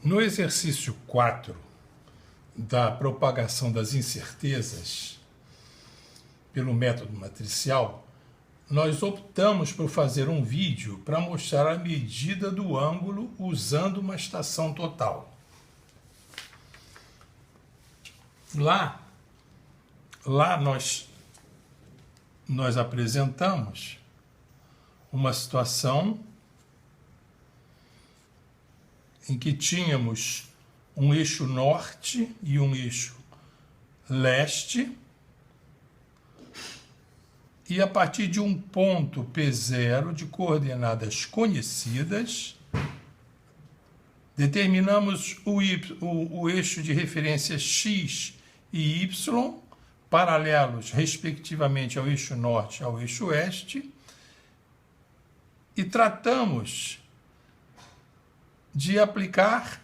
No exercício 4 da propagação das incertezas pelo método matricial, nós optamos por fazer um vídeo para mostrar a medida do ângulo usando uma estação total. Lá nós apresentamos uma situação em que tínhamos um eixo norte e um eixo leste, e a partir de um ponto P0 de coordenadas conhecidas, determinamos o eixo de referência X e Y, paralelos respectivamente ao eixo norte e ao eixo oeste, e tratamos de aplicar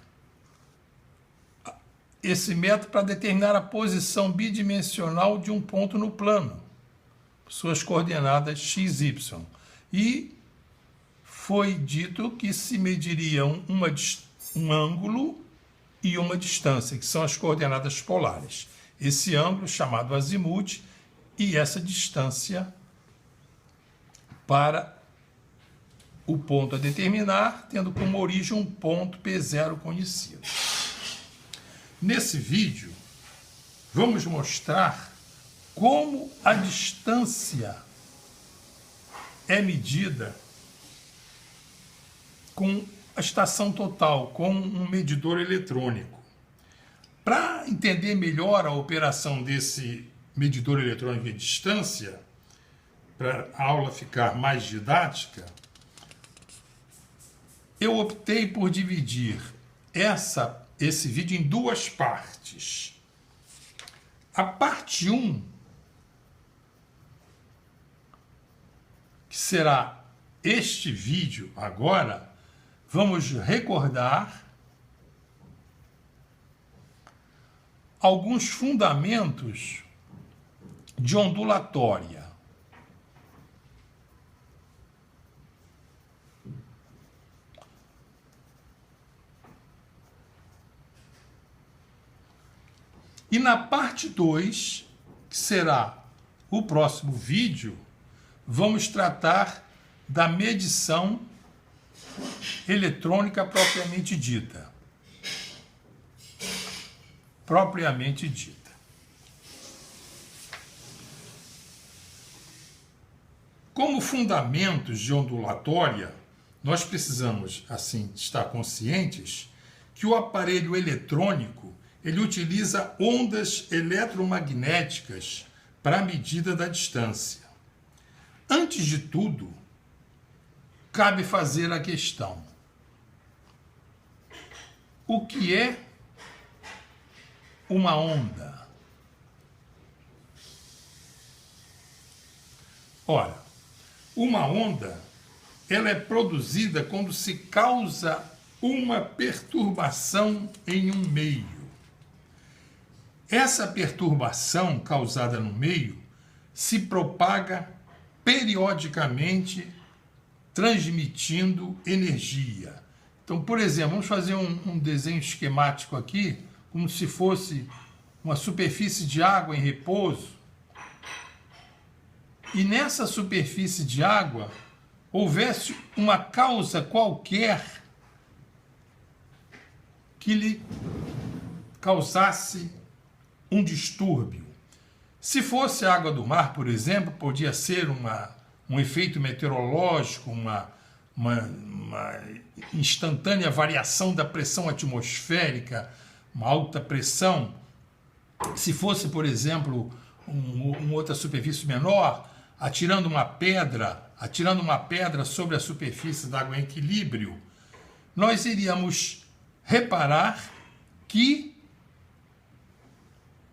esse método para determinar a posição bidimensional de um ponto no plano, suas coordenadas x, y. E foi dito que se mediriam um ângulo e uma distância, que são as coordenadas polares. Esse ângulo chamado azimuth e essa distância para o ponto a determinar, tendo como origem um ponto P0 conhecido. Nesse vídeo, vamos mostrar como a distância é medida com a estação total, com um medidor eletrônico. Para entender melhor a operação desse medidor eletrônico de distância, para a aula ficar mais didática, eu optei por dividir esse vídeo em duas partes. A parte 1, que será este vídeo agora, vamos recordar alguns fundamentos de ondulatória. E na parte 2, que será o próximo vídeo, vamos tratar da medição eletrônica propriamente dita. Como fundamentos de ondulatória, nós precisamos, assim, estar conscientes que o aparelho eletrônico ele utiliza ondas eletromagnéticas para a medida da distância. Antes de tudo, cabe fazer a questão: o que é uma onda? Ora, uma onda ela é produzida quando se causa uma perturbação em um meio. Essa perturbação causada no meio se propaga periodicamente, transmitindo energia. Então, por exemplo, vamos fazer um desenho esquemático aqui, como se fosse uma superfície de água em repouso. E nessa superfície de água houvesse uma causa qualquer que lhe causasse um distúrbio. Se fosse água do mar, por exemplo, podia ser um efeito meteorológico, uma instantânea variação da pressão atmosférica, uma alta pressão. Se fosse, por exemplo, uma outra superfície menor, atirando uma pedra sobre a superfície da água em equilíbrio, nós iríamos reparar que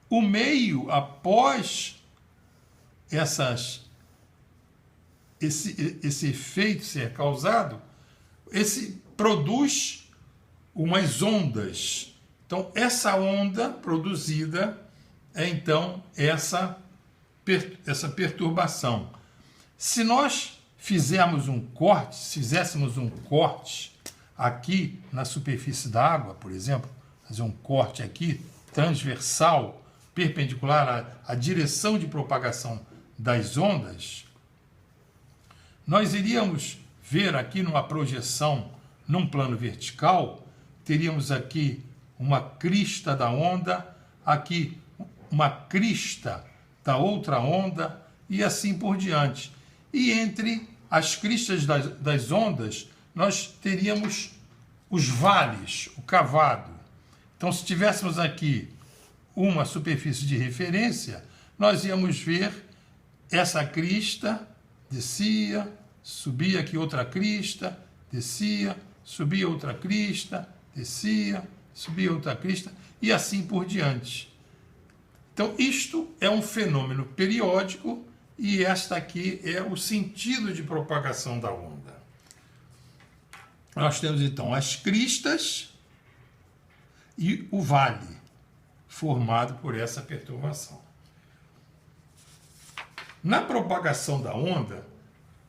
o meio, após esse efeito ser causado, produz umas ondas. Então, essa onda produzida é, então, essa perturbação. Se nós fizéssemos um corte aqui na superfície da água, por exemplo, fazer um corte aqui, transversal, perpendicular à direção de propagação das ondas, nós iríamos ver aqui numa projeção, num plano vertical, teríamos aqui uma crista da onda, aqui uma crista da outra onda e assim por diante. E entre as cristas das ondas, nós teríamos os vales, o cavado. Então, se tivéssemos aqui uma superfície de referência, nós íamos ver essa crista, descia, subia aqui outra crista, descia, subia outra crista, descia, subia outra crista, e assim por diante. Então, isto é um fenômeno periódico e esta aqui é o sentido de propagação da onda. Nós temos, então, as cristas e o vale, formado por essa perturbação. Na propagação da onda,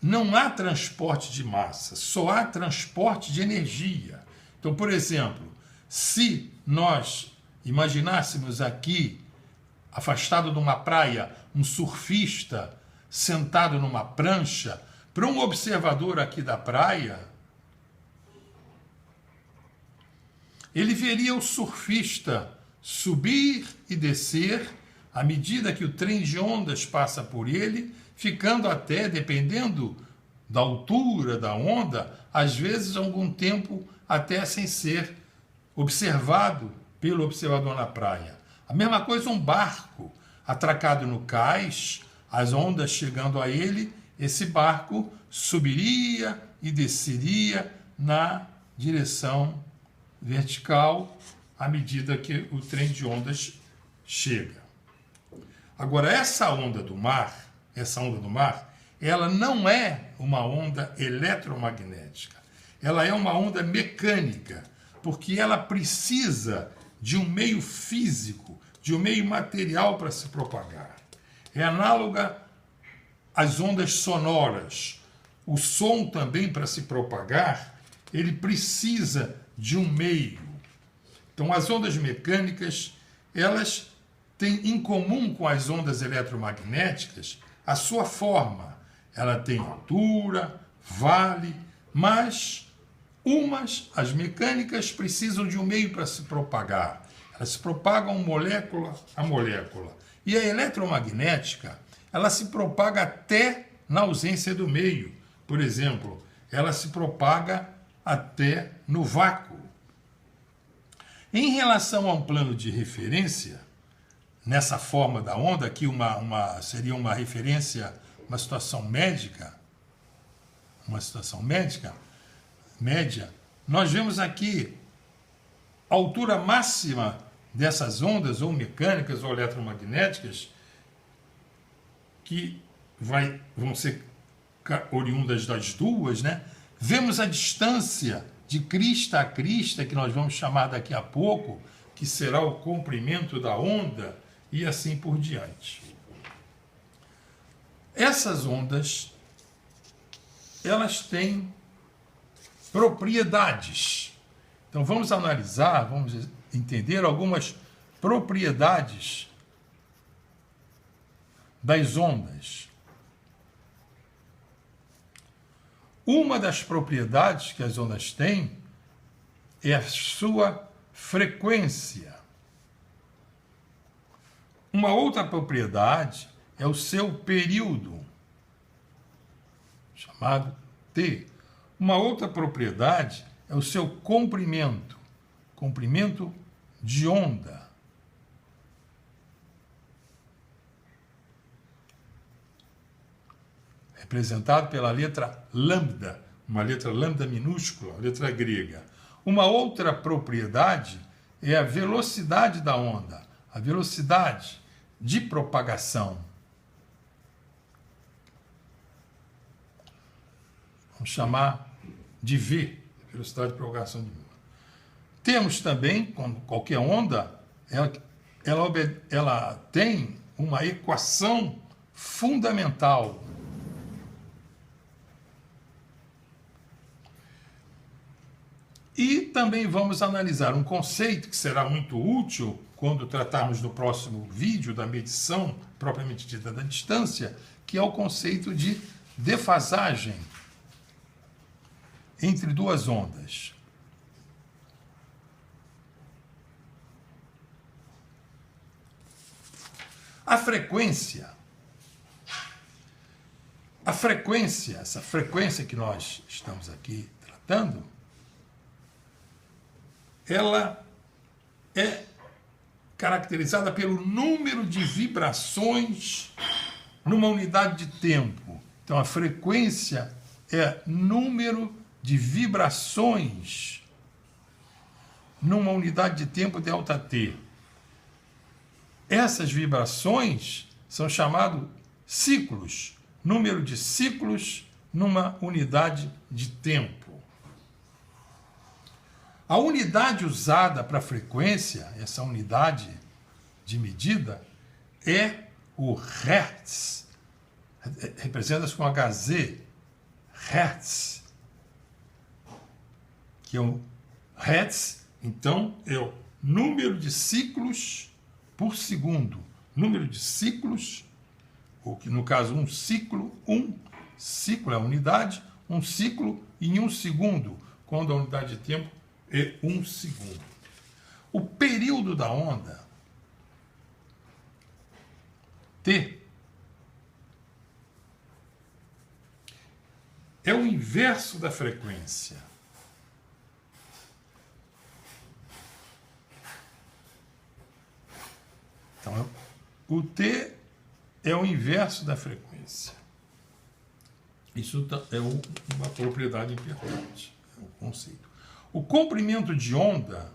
não há transporte de massa, só há transporte de energia. Então, por exemplo, se nós imaginássemos aqui, afastado de uma praia, um surfista sentado numa prancha, para um observador aqui da praia, ele veria o surfista subir e descer à medida que o trem de ondas passa por ele, ficando até, dependendo da altura da onda, às vezes algum tempo até sem ser observado pelo observador na praia. A mesma coisa um barco atracado no cais, as ondas chegando a ele, esse barco subiria e desceria na direção vertical à medida que o trem de ondas chega. Agora, essa onda do mar, ela não é uma onda eletromagnética, ela é uma onda mecânica, porque ela precisa de um meio físico, de um meio material para se propagar. É análoga às ondas sonoras. O som também, para se propagar, ele precisa de um meio. Então, as ondas mecânicas, elas têm em comum com as ondas eletromagnéticas a sua forma. Ela tem altura, vale, mas as mecânicas, precisam de um meio para se propagar. Elas se propagam molécula a molécula. E a eletromagnética, ela se propaga até na ausência do meio. Por exemplo, ela se propaga até no vácuo. Em relação a um plano de referência, nessa forma da onda, aqui seria uma referência, uma situação média, nós vemos aqui a altura máxima dessas ondas, ou mecânicas ou eletromagnéticas, que vão ser oriundas das duas, né? Vemos a distância de crista a crista, que nós vamos chamar daqui a pouco, que será o comprimento da onda, e assim por diante. Essas ondas, elas têm propriedades. Então vamos analisar, vamos entender algumas propriedades das ondas. Uma das propriedades que as ondas têm é a sua frequência. Uma outra propriedade é o seu período, chamado T. Uma outra propriedade é o seu comprimento, comprimento de onda. Representado pela letra lambda, uma letra lambda minúscula, letra grega. Uma outra propriedade é a velocidade da onda, a velocidade de propagação. Vamos chamar de V, velocidade de propagação de onda. Temos também, como qualquer onda, ela tem uma equação fundamental. E também vamos analisar um conceito que será muito útil quando tratarmos no próximo vídeo da medição propriamente dita da distância, que é o conceito de defasagem entre duas ondas. A frequência, essa frequência que nós estamos aqui tratando, ela é caracterizada pelo número de vibrações numa unidade de tempo. Então, a frequência é número de vibrações numa unidade de tempo ΔT. Essas vibrações são chamados ciclos, número de ciclos numa unidade de tempo. A unidade usada para frequência, essa unidade de medida, é o Hertz, representa-se com HZ, Hertz, que é o Hertz, então, é o número de ciclos por segundo. Número de ciclos, ou que no caso um ciclo é a unidade, um ciclo em um segundo, quando a unidade de tempo é um segundo. O período da onda, T, é o inverso da frequência. Então, o T é o inverso da frequência. Isso é uma propriedade importante, é um conceito. O comprimento de onda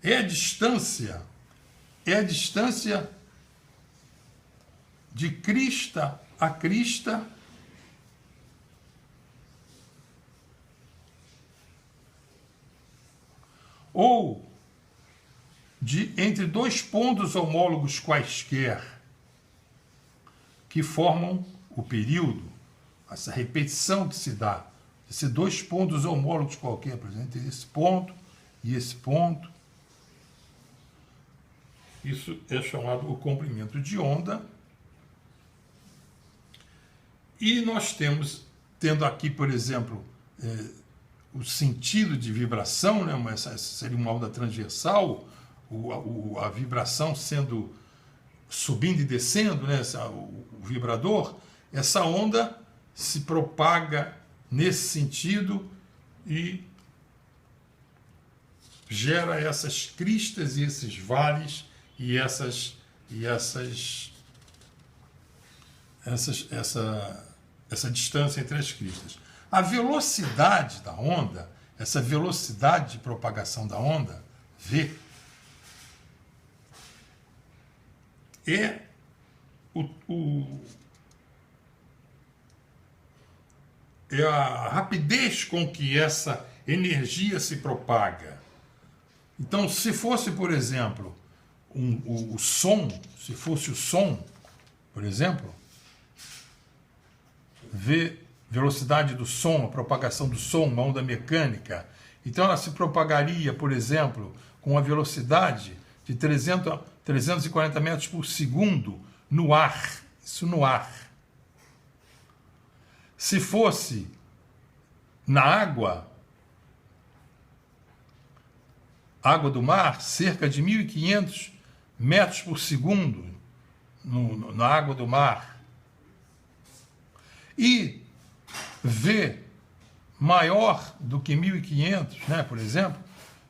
é a distância de crista a crista ou entre dois pontos homólogos quaisquer que formam o período, essa repetição que se dá, esses dois pontos homólogos qualquer, por exemplo, entre esse ponto e esse ponto. Isso é chamado o comprimento de onda. E nós tendo aqui, por exemplo, o sentido de vibração, né? Essa seria uma onda transversal, a vibração sendo subindo e descendo, né? O vibrador, essa onda se propaga nesse sentido e gera essas cristas e esses vales e essa distância entre as cristas. A velocidade da onda, essa velocidade de propagação da onda, V, é a rapidez com que essa energia se propaga. Então, se fosse, por exemplo, o som, se fosse o som, por exemplo, velocidade do som, a propagação do som, uma onda mecânica, então ela se propagaria, por exemplo, com uma velocidade de 340 metros por segundo no ar, isso no ar. Se fosse na água do mar, cerca de 1.500 metros por segundo na água do mar. E V maior do que 1.500, né, por exemplo,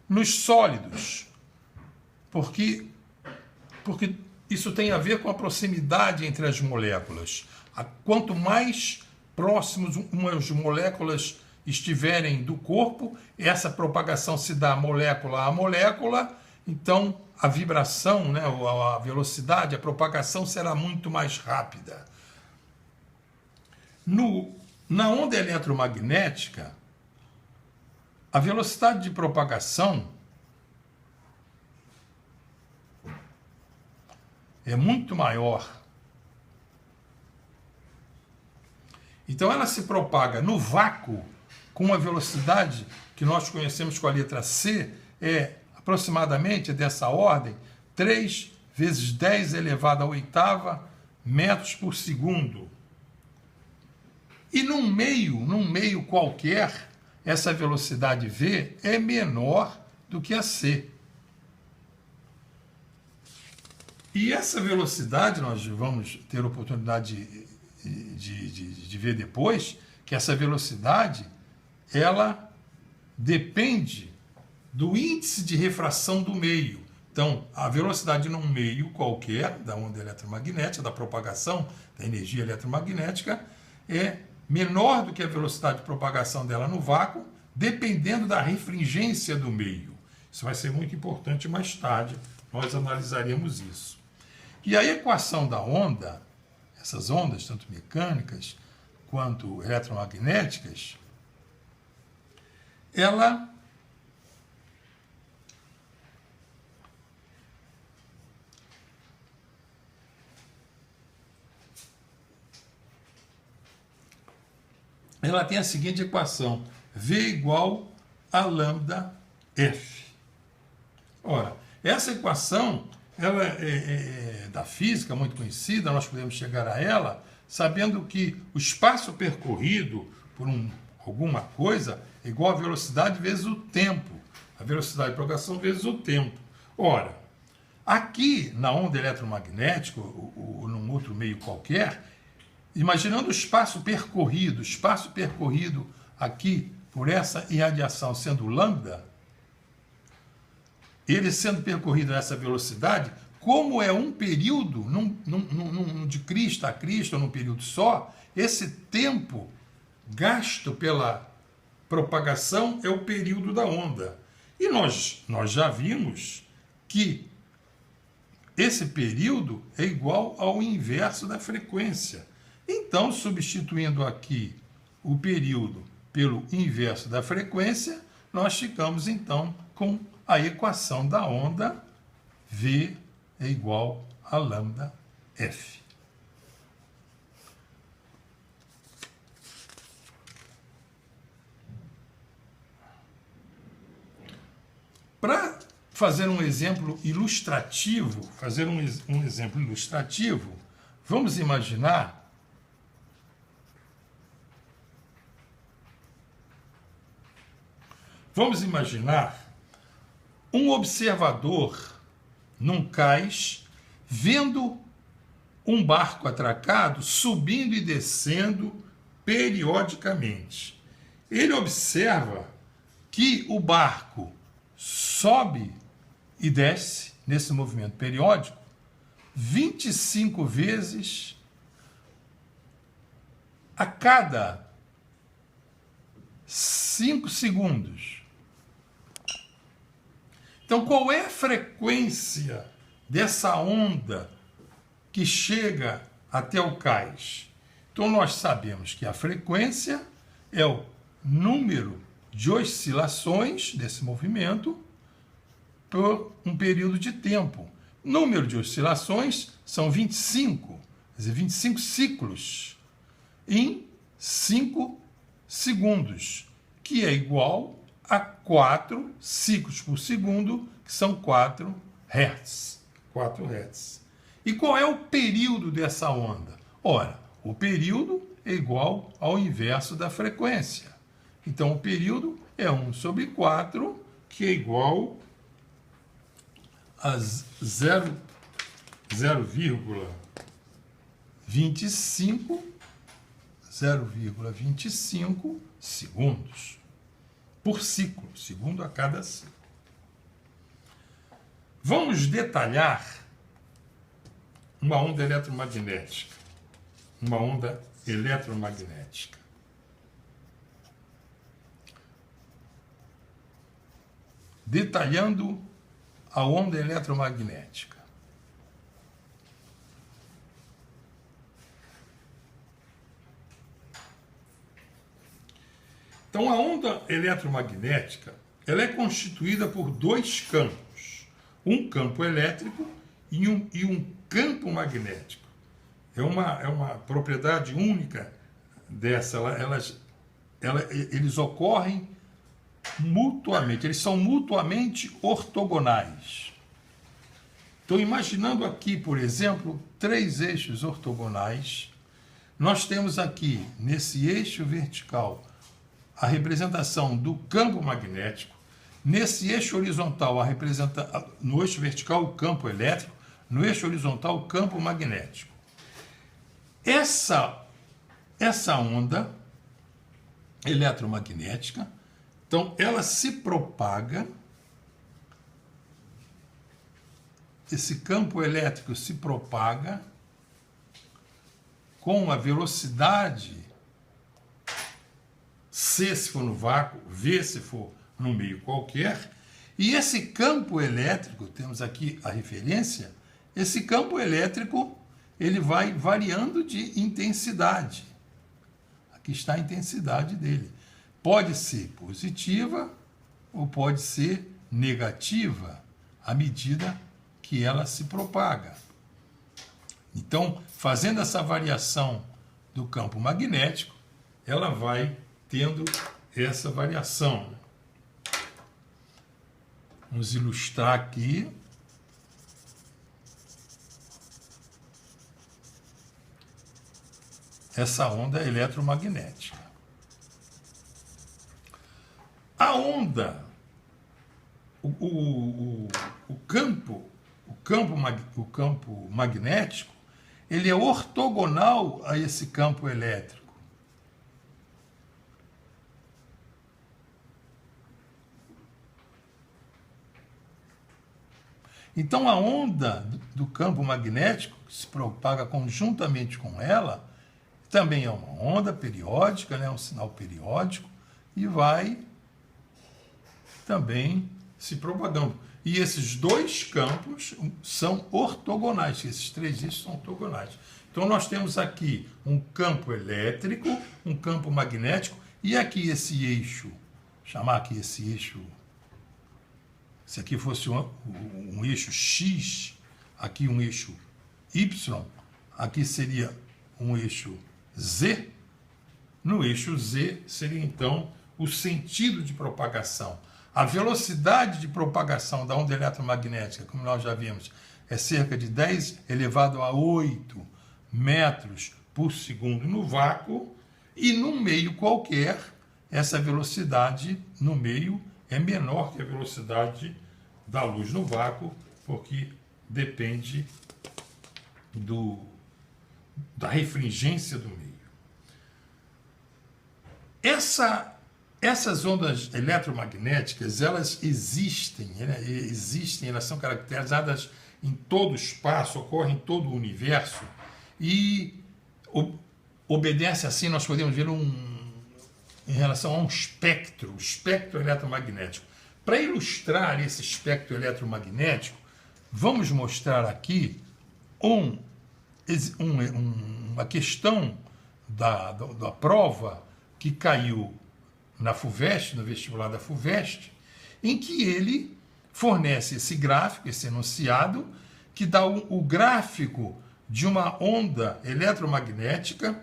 nos sólidos, porque isso tem a ver com a proximidade entre as moléculas. Quanto mais próximos umas moléculas estiverem do corpo, essa propagação se dá molécula a molécula, então a vibração, né, a velocidade, a propagação será muito mais rápida. Na onda eletromagnética, a velocidade de propagação é muito maior Então ela se propaga no vácuo com uma velocidade que nós conhecemos com a letra C, é aproximadamente dessa ordem, 3 vezes 10 elevado à oitava metros por segundo. E num meio qualquer, essa velocidade V é menor do que a C. E essa velocidade, nós vamos ter oportunidade de ver depois, que essa velocidade, ela depende do índice de refração do meio. Então, a velocidade num meio qualquer, da onda eletromagnética, da propagação da energia eletromagnética, é menor do que a velocidade de propagação dela no vácuo, dependendo da refringência do meio. Isso vai ser muito importante mais tarde, nós analisaremos isso. E a equação da onda, essas ondas, tanto mecânicas quanto eletromagnéticas, ela tem a seguinte equação: V igual a lambda F. Ora, essa equação ela é da física, muito conhecida, nós podemos chegar a ela sabendo que o espaço percorrido por alguma coisa é igual a velocidade vezes o tempo. A velocidade de propagação vezes o tempo. Ora, aqui na onda eletromagnética, ou num outro meio qualquer, imaginando o espaço percorrido aqui por essa irradiação sendo lambda, ele sendo percorrido nessa velocidade, como é um período, de crista a crista, ou num período só, esse tempo gasto pela propagação é o período da onda. E nós já vimos que esse período é igual ao inverso da frequência. Então, substituindo aqui o período pelo inverso da frequência, nós ficamos então com a equação da onda V é igual a lambda F. Para fazer um exemplo ilustrativo, vamos imaginar um observador num cais vendo um barco atracado subindo e descendo periodicamente. Ele observa que o barco sobe e desce nesse movimento periódico 25 vezes a cada 5 segundos. Então, qual é a frequência dessa onda que chega até o cais? Então, nós sabemos que a frequência é o número de oscilações desse movimento por um período de tempo. Número de oscilações são 25, quer dizer, 25 ciclos em 5 segundos, que é igual a 4 ciclos por segundo, que são 4 Hz. 4 Hz. E qual é o período dessa onda? Ora, o período é igual ao inverso da frequência. Então, o período é 1 sobre 4, que é igual a 0,25 segundos por ciclo, segundo a cada ciclo. Vamos detalhar uma onda eletromagnética. Detalhando a onda eletromagnética. Então, a onda eletromagnética ela é constituída por dois campos, um campo elétrico e um campo magnético. É uma propriedade única dessa, eles ocorrem mutuamente, eles são mutuamente ortogonais. Então, imaginando aqui, por exemplo, 3 eixos ortogonais, nós temos aqui, nesse eixo vertical, a representação do campo magnético, nesse eixo horizontal, no eixo vertical, o campo elétrico, no eixo horizontal, o campo magnético. Essa onda eletromagnética, então, ela se propaga, esse campo elétrico se propaga com a velocidade C se for no vácuo, V se for no meio qualquer, e esse campo elétrico, temos aqui a referência, esse campo elétrico, ele vai variando de intensidade. Aqui está a intensidade dele. Pode ser positiva ou pode ser negativa à medida que ela se propaga. Então, fazendo essa variação do campo magnético, ela vai tendo essa variação. Vamos ilustrar aqui. Essa onda eletromagnética. A onda, o campo magnético, ele é ortogonal a esse campo elétrico. Então, a onda do campo magnético, que se propaga conjuntamente com ela, também é uma onda periódica, né, um sinal periódico, e vai também se propagando. E esses 2 campos são ortogonais, esses 3 eixos são ortogonais. Então, nós temos aqui um campo elétrico, um campo magnético, e aqui esse eixo, chamar aqui esse eixo, se aqui fosse um eixo X, aqui um eixo Y, aqui seria um eixo Z, no eixo Z seria então o sentido de propagação. A velocidade de propagação da onda eletromagnética, como nós já vimos, é cerca de 10 elevado a 8 metros por segundo no vácuo, e num meio qualquer, essa velocidade no meio é menor que a velocidade da luz no vácuo, porque depende da refringência do meio. Essas ondas eletromagnéticas, elas existem, elas são caracterizadas em todo o espaço, ocorrem em todo o universo, e obedece assim, nós podemos ver em relação a um espectro, o espectro eletromagnético. Para ilustrar esse espectro eletromagnético, vamos mostrar aqui uma questão da prova que caiu na FUVEST, no vestibular da FUVEST, em que ele fornece esse gráfico, esse enunciado, que dá o gráfico de uma onda eletromagnética,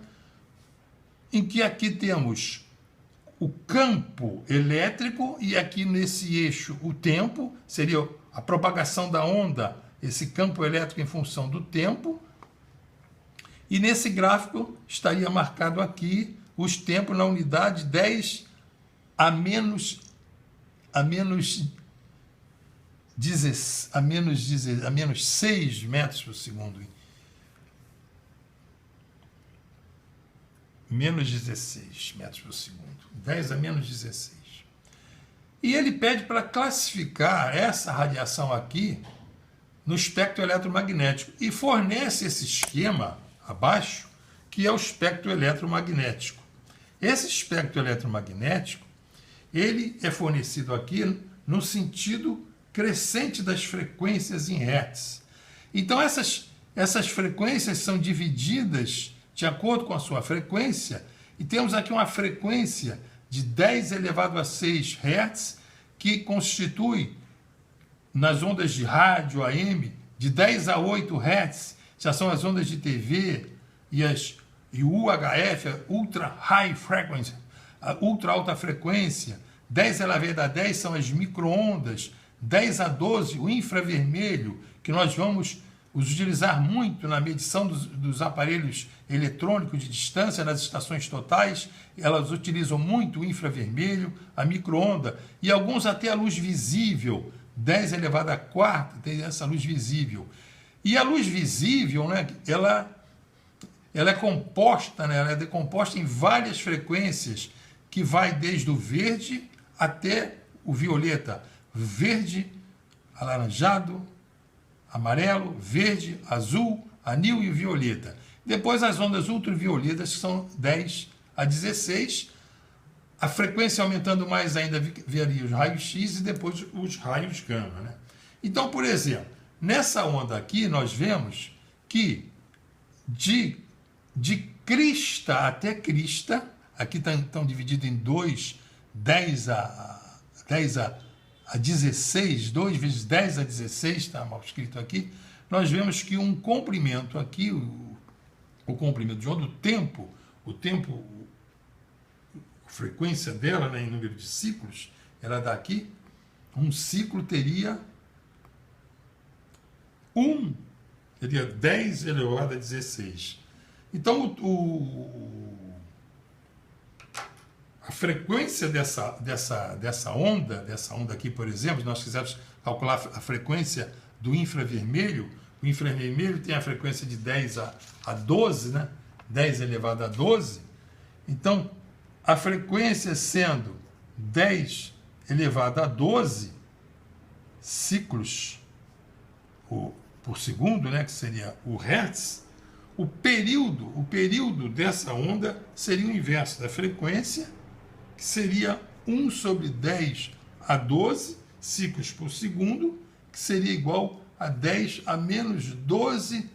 em que aqui temos o campo elétrico e aqui nesse eixo o tempo, seria a propagação da onda, esse campo elétrico em função do tempo, e nesse gráfico estaria marcado aqui os tempos na unidade 10 a menos 6 metros por segundo. Menos 16 metros por segundo. 10 a menos 16. E ele pede para classificar essa radiação aqui no espectro eletromagnético e fornece esse esquema abaixo, que é o espectro eletromagnético. Esse espectro eletromagnético, ele é fornecido aqui no sentido crescente das frequências em Hertz. Então, essas frequências são divididas de acordo com a sua frequência, e temos aqui uma frequência de 10 elevado a 6 Hz, que constitui, nas ondas de rádio AM, de 10 a 8 Hz, já são as ondas de TV e as E o UHF, Ultra High Frequency, a ultra alta frequência, 10 elevado a 10 são as microondas, 10 a 12 o infravermelho, que nós vamos utilizar muito na medição dos aparelhos eletrônicos de distância nas estações totais. Elas utilizam muito o infravermelho, a microonda e alguns até a luz visível, 10 elevado a 4 tem essa luz visível. E a luz visível, né, ela é composta, né, ela é decomposta em várias frequências, que vai desde o verde até o violeta. Verde, alaranjado, amarelo, verde, azul, anil e violeta. Depois as ondas ultravioletas, que são 10 a 16. A frequência aumentando mais ainda viria os raios X e depois os raios gama, né? Então, por exemplo, nessa onda aqui nós vemos que de crista até crista, aqui estão divididos em 2, 10 a 16, 2 vezes 10 a 16, está mal escrito aqui, nós vemos que um comprimento aqui, o comprimento de onda, o tempo, a frequência dela, né, em número de ciclos, ela dá aqui, um ciclo teria 10 elevado a 16. Então, a frequência dessa onda aqui, por exemplo, se nós quisermos calcular a frequência do infravermelho, o infravermelho tem a frequência de 10 a 12, né? 10 elevado a 12. Então, a frequência sendo 10 elevado a 12 ciclos por segundo, né? Que seria o Hertz, o período dessa onda seria o inverso da frequência, que seria 1 sobre 10 a 12 ciclos por segundo, que seria igual a 10 a menos 12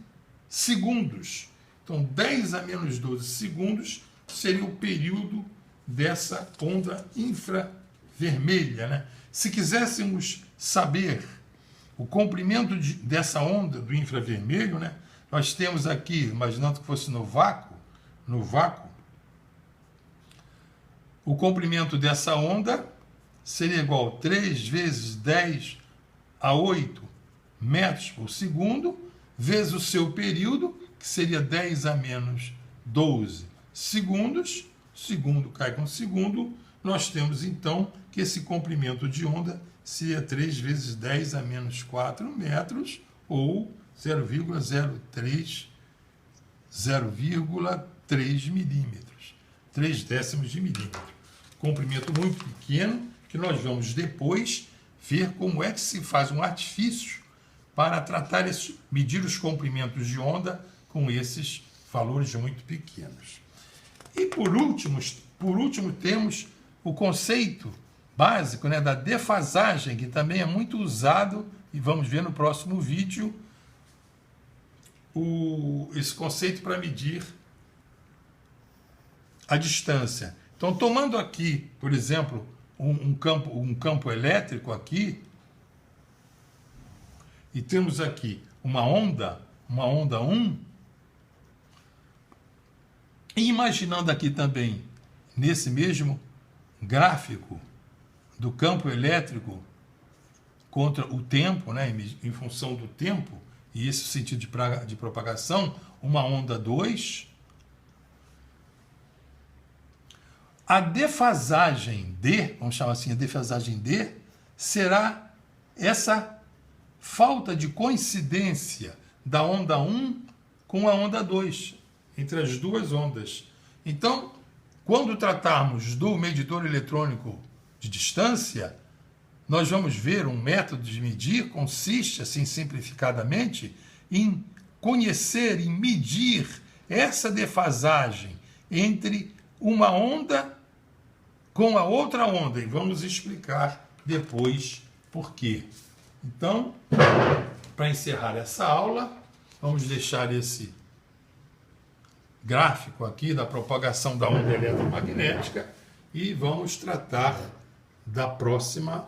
segundos. Então, 10 a menos 12 segundos seria o período dessa onda infravermelha, né? Se quiséssemos saber o comprimento dessa onda do infravermelho, né, nós temos aqui, imaginando que fosse no vácuo, o comprimento dessa onda seria igual a 3 vezes 10 a 8 metros por segundo, vezes o seu período, que seria 10 a menos 12 segundos, segundo cai com segundo, nós temos então que esse comprimento de onda seria 3 vezes 10 a menos 4 metros, ou 0,03 milímetros, 3 décimos de milímetro. Comprimento muito pequeno, que nós vamos depois ver como é que se faz um artifício para tratar medir os comprimentos de onda com esses valores muito pequenos. E por último temos o conceito básico, né, da defasagem, que também é muito usado, e vamos ver no próximo vídeo esse conceito para medir a distância. Então, tomando aqui, por exemplo, um campo elétrico aqui, e temos aqui uma onda 1, e imaginando aqui também, nesse mesmo gráfico do campo elétrico contra o tempo, né, em função do tempo, e esse sentido de propagação, uma onda 2, a defasagem D, vamos chamar assim, a defasagem D, será essa falta de coincidência da onda 1 com a onda 2, entre as duas ondas. Então, quando tratarmos do medidor eletrônico de distância, nós vamos ver um método de medir, consiste, assim simplificadamente, em conhecer, em medir essa defasagem entre uma onda com a outra onda, e vamos explicar depois por quê. Então, para encerrar essa aula, vamos deixar esse gráfico aqui da propagação da onda eletromagnética e vamos tratar do próximo